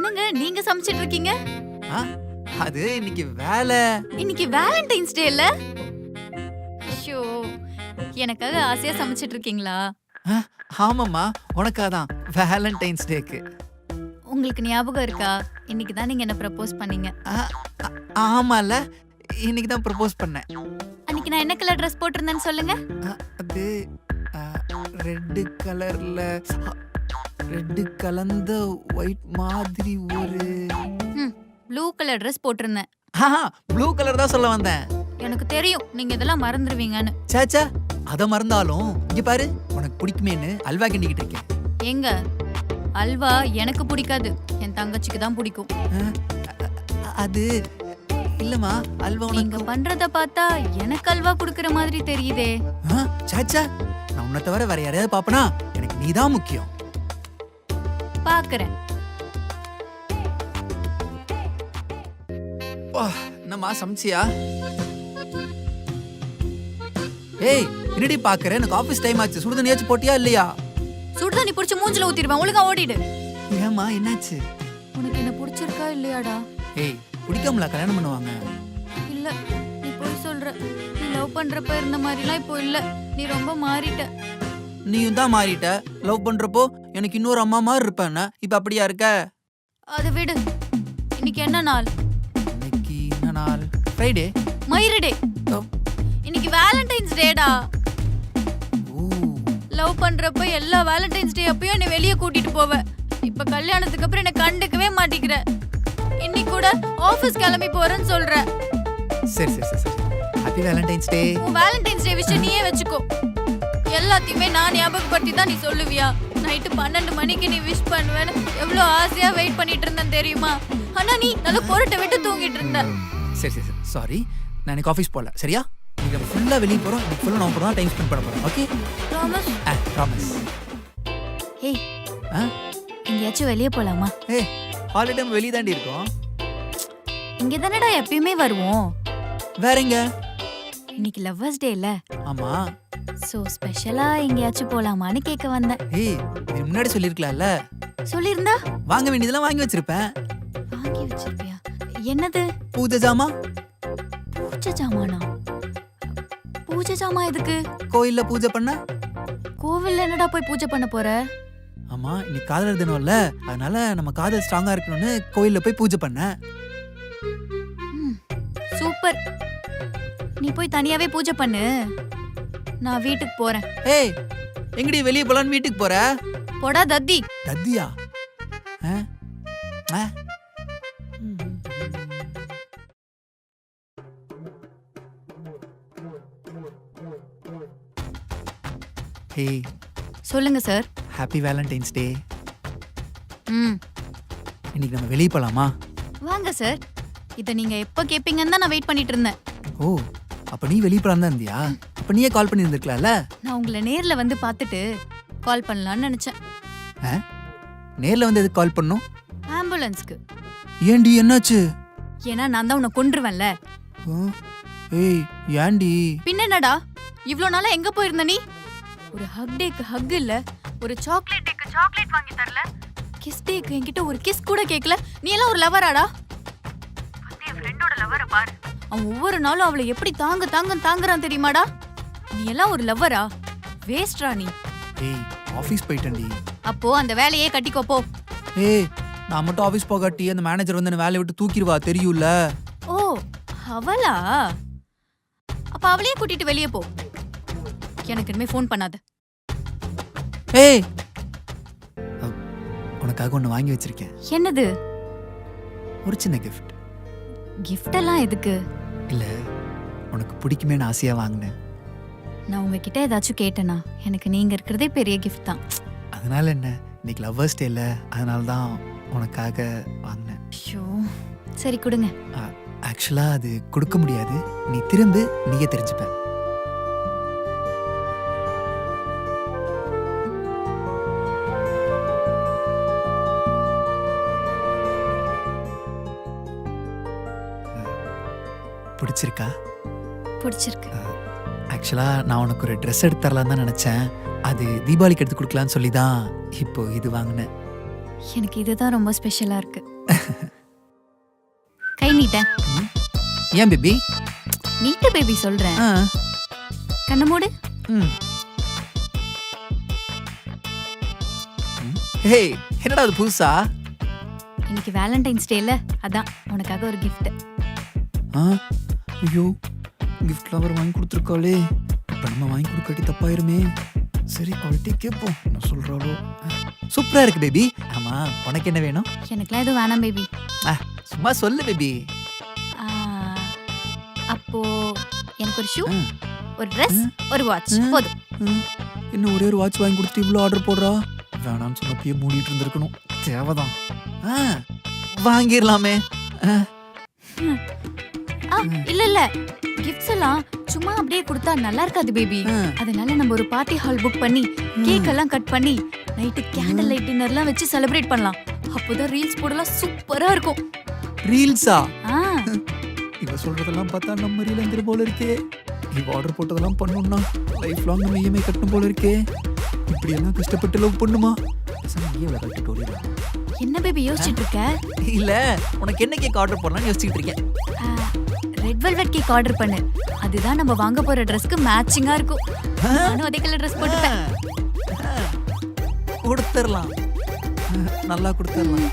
என்னங்க நீங்க சமைச்சிட்டு இருக்கீங்க? ஆ, அது இன்னைக்கு வேலை. இன்னைக்கு வேலண்டைன்ஸ் டே இல்ல? ஐயோ, எனக்காக ஆசையா சமைச்சிட்டு இருக்கீங்களா? ஆ, ஆமாம்மா, உனக்காதான் வேலண்டைன்ஸ் டேக்கு. உங்களுக்கு ஞாபகம் இருக்கா? இன்னைக்கு தான் நீங்க என்ன ப்ரப்போஸ் பண்ணீங்க. ஆமால, இன்னைக்கு தான் ப்ரப்போஸ் பண்ணேன். அன்னைக்கு நான் என்ன கலர் ட்ரெஸ் போட்டிருந்தேன்னு சொல்லுங்க. அது ரெட் கலர்ல, ரெட் கலந்த ஒயிட் மாதிரி ஒரு ப்ளூ கலர் ட்ரெஸ் போட்டிருந்தேன். ப்ளூ கலர் தான் சொல்ல வந்தேன். எனக்கு தெரியும் நீங்க இதெல்லாம் மறந்துடுவீங்கன்னு. சேச்சா, அத மறந்தாலும் இங்க பாரு, உனக்கு பிடிக்குமேன்னு அல்வா கிண்டிக்கிட்டு இருக்கேன். எங்க அல்வா எனக்கு பிடிக்காது, என் தங்கச்சிக்கு தான் பிடிக்கும். அது இல்லம்மா, அல்வா நீங்க உனக்கு பண்றத பார்த்தா எனக்கு அல்வா குடுக்கற மாதிரி தெரியுதே. சேச்சா, நான் உன்னை தவிர வேற யாரையாவது பாப்பனா? எனக்கு நீதான் முக்கியம். பாக்குறேன். என்னம்மா சமைச்சியா? ஏய், என்னடி பாக்குற? எனக்கு ஆபீஸ் டைம் ஆச்சு. சுடுதண்ணியாச்சும் போட்டியா இல்லையா? சுடுதண்ணி புடிச்சு மூஞ்சில ஊத்திடுவேன். ஒழுங்கா ஓடிடு. ஏம்மா என்னாச்சு? உனக்கு என்ன பிடிச்சிருக்கா இல்லையாடா? ஏய், பிடிக்காமல கல்யாணம் பண்ணுவாங்க? இல்ல, நீ போய் சொல்ற. நீ லவ் பண்றப்ப இருந்த மாதிரிலாம் இப்போ இல்ல. நீ ரொம்ப மாறிட்ட. நீயும் தான் மாறிட்ட. லவ் பண்றப்போ எனக்கு இன்னொரு அம்மா மாதிரி இருப்பேன்னா, இப்ப அப்படியா இருக்க? அது விடு. இன்னைக்கு என்ன நாள்? இன்னைக்கு என்ன நாள்? ஃப்ரைடே. மயிறு டே. இன்னைக்கு வேலண்டைன்ஸ் டேடா. லவ் பண்றப்ப எல்லா வேலண்டைன்ஸ் டே அப்பயும் என்ன வெளியே கூட்டிட்டு போவ. இப்ப கல்யாணத்துக்கு அப்புறம் என்ன கண்டுக்கவே மாட்டேங்கிற. இன்னைக்கு கூட ஆபீஸ் கிளம்பி போறேன்னு சொல்ற. சரி சரி சரி, ஹாப்பி வேலண்டைன்ஸ் டே. உன் வேலண்டைன்ஸ் டே விஷயம் நீயே வச்சுக்கோ. எல்லாத்தையுமே நான் ஞாபகப்படுத்தி தான் நீ சொல்லுவியா? நைட்டு 12 மணிக்கு நீ விஷ் பண்ணுவேன்னு எவ்வளவு ஆசையா வெயிட் பண்ணிட்டு இருந்தேன் தெரியுமா? ஆனா நீ நல்ல பொருட்டை விட்டு தூங்கிட்டு இருந்த. சரி சரி சரி, சாரி. நான் இன்னைக்கு ஆஃபீஸ் போகல, சரியா? நீங்க ஃபுல்லா வெளியே போறோம். இன்னைக்கு ஃபுல்லா நான் போறோம், டைம் ஸ்பெண்ட் பண்ண போறோம். ஓகே? ப்ராமிஸ்? ப்ராமிஸ். ஏய், எங்கேயாச்சும் வெளியே போலாமா? ஏய், ஆல்ரெடி நம்ம வெளியே தாண்டி இருக்கோம். இங்க தானடா எப்பயுமே வருவோம். வேற எங்க? இன்னைக்கு லவ்வர்ஸ் டே இல்ல? ஆமா. சோ ஸ்பெஷலா எங்கேயாச்சும் போலாமான்னு கேட்க வந்தேன். ஏய், நீ முன்னாடி சொல்லிருக்கலாம்ல. சொல்லிருந்தா வாங்க வேண்டியதெல்லாம் வாங்கி வச்சிருப்பேன். வாங்கி வச்சிருப்பியா? என்னது? பூஜை ஜாமா. பூஜை ஜாமானா? பூஜை ஜாமா எதுக்கு? கோயில்ல பூஜை பண்ண. கோவில்ல என்னடா போய் பூஜை பண்ண போற? ஆமா, இன்னைக்கு காதலர் தினம்ல, அதனால நம்ம காதல் ஸ்ட்ராங்கா இருக்கணும்னு கோயில்ல போய் பூஜை பண்ண. சூப்பர். நீ போய் தனியாவே பூஜை பண்ணு. நான் வீட்டுக்கு போறேன். ஏய், எங்கடி வெளியே போலான்னு வீட்டுக்கு போற? போடா தத்தி. தத்தியா? ஹே, சொல்லுங்க சார். ஹாப்பி வேலண்டைன்ஸ் டே. இன்னைக்கு நம்ம வெளியே போலாமா? வாங்க சார். இத நீங்க எப்ப கேப்பீங்கன்னு தான் நான் வெயிட் பண்ணிட்டு இருந்தேன். ஓ, அப்ப நீ வெளியே போலாம் தான் இருந்தியா? அப்ப நீயே கால் பண்ணி இருந்திருக்கலாம்ல. நான் உங்களை நேர்ல வந்து பார்த்துட்டு கால் பண்ணலாம்னு நினைச்சேன். நேர்ல வந்து எதுக்கு கால் பண்ணும்? ஆம்புலன்ஸ்க்கு. ஏண்டி என்னாச்சு? ஏன்னா நான் தான் உன்னை கொன்றுவேன்ல. ஏய், ஏண்டி? பின்ன என்னடா, இவ்ளோ நாளா எங்க போயிருந்த நீ? ஒரு ஹக் டேக்கு ஹக் இல்ல, ஒரு சாக்லேட் டேக்கு சாக்லேட் வாங்கி தரல, கிஸ் டேக்கு என்கிட்ட ஒரு கிஸ் கூட கேக்கல. நீ எல்லாம் ஒரு லவராடா? வந்து என் ஃப்ரெண்டோட லவரை பாரு. அவன் ஒவ்வொரு நாளும் அவளை எப்படி தாங்குறான் தெரியுமாடா? நீ எல்லாம் ஒரு லவ்வரா? வேஸ்ட்ரா நீ. ஏய், ஆபீஸ் போயிட்டேன்டி. அப்போ அந்த வேலையே கட்டிக்கோ போ. ஏய், நான் மட்டும் ஆபீஸ் போகாட்டி அந்த மேனேஜர் வந்து என்ன வேலையை விட்டு தூக்கிடுவா, தெரியும்ல? ஓ, அவளா? அப்ப அவளையே கூட்டிட்டு வெளியே போ. எனக்கு இனிமே ஃபோன் பண்ணாத. ஏய், உனக்காக ஒன்னு வாங்கி வச்சிருக்கேன். என்னது? ஒரு சின்ன கிஃப்ட். கிஃப்ட் எல்லாம் எதுக்கு? இல்ல, உனக்கு பிடிக்குமேன்னு ஆசையா வாங்கினேன். நான் உங்ககிட்ட ஏதாச்சும் கேட்டேனா? எனக்கு நீங்க இருக்கிறதே பெரிய கிஃப்ட் தான். அதனால என்ன, இன்னைக்கு லவ்வர்ஸ் டே இல்ல, அதனால தான் உனக்காக வாங்கினேன். ஐயோ, சரி கொடுங்க. ஆக்சுவலா அது கொடுக்க முடியாது. நீ திரும்ப நீயே தெரிஞ்சுப்ப. பிடிச்சிருக்கா? பிடிச்சிருக்கு. ஆக்சுவலா நான் உனக்கு ஒரு ட்ரெஸ் எடுத்து தரலாம் தான் நினைச்சேன். அது தீபாவளிக்கு எடுத்து கொடுக்கலான்னு சொல்லி தான் இப்போ இது வாங்கினேன். எனக்கு இதுதான் ரொம்ப ஸ்பெஷலா இருக்கு. கை நீட்டேன். ஏன் பேபி? நீட்டு பேபி சொல்றேன். கண்ணு மூடு. ஹே, என்னடா அது புதுசா? இன்னைக்கு வேலண்டைன்ஸ் டேல அதான் உனக்காக ஒரு gift. ஐயோ, கிஃப்ட்லாம் அவர் வாங்கி கொடுத்துருக்காளே. இப்போ நம்ம வாங்கி கொடுக்கட்டி தப்பாயிருமே. சரி, அவள்கிட்ட கேட்போம் என்ன சொல்றாளோ. சூப்பரா இருக்கு பேபி. ஆமா, உனக்கு என்ன வேணும்? எனக்குலாம் எதுவும் வேணாம் பேபி. சும்மா சொல்லு பேபி. அப்போ எனக்கு ஒரு ஷூ, ஒரு ட்ரெஸ், ஒரு வாட்ச் போதும். இன்னும் ஒரே ஒரு வாட்ச் வாங்கி கொடுத்துட்டு இவ்வளோ ஆர்டர் போடுறா. வேணான்னு சொன்னப்பயே மூடிட்டு இருந்திருக்கணும். தேவைதான். வாங்கிடலாமே. இல்ல இல்ல, கிஃப்ட்ஸ் எல்லாம் சும்மா அப்படியே கொடுத்தா நல்லா இருக்காது பேபி. அதனால நம்ம ஒரு பார்ட்டி ஹால் புக் பண்ணி கேக் எல்லாம் கட் பண்ணி நைட்டு கேண்டில் லைட் டின்னர்லாம் வச்சு செலிப்ரேட் பண்ணலாம். அப்போதான் ரீல்ஸ் போடலாம் சூப்பரா இருக்கும். ரீல்ஸா? இவ சொல்றதெல்லாம் பார்த்தா நம்ம ரீல் வந்துரு போல இருக்கே. இவ ஆர்டர் போட்டதெல்லாம் பண்ணணும்னா லைஃப் லாங் நம்ம இஎம்ஐ கட்டணும் போல இருக்கே. இப்படி எல்லாம் கஷ்டப்பட்டு லவ் பண்ணுமா? என்ன பேபி யோசிச்சுட்டு இருக்க? இல்ல, உனக்கு என்ன கேக் ஆர்டர் பண்ணலாம்னு யோசிச்சுட்டு இருக்கேன். ரெட் வெல்வெட் கேக் ஆர்டர் பண்ணு. அதுதான் நம்ம வாங்க போற ட்ரெஸ்க்கு மேட்சிங்கா இருக்கும். நானும் அதே கலர் ட்ரெஸ் போட்டுப்பேன். கொடுத்துடலாம், நல்லா கொடுத்துடலாம்.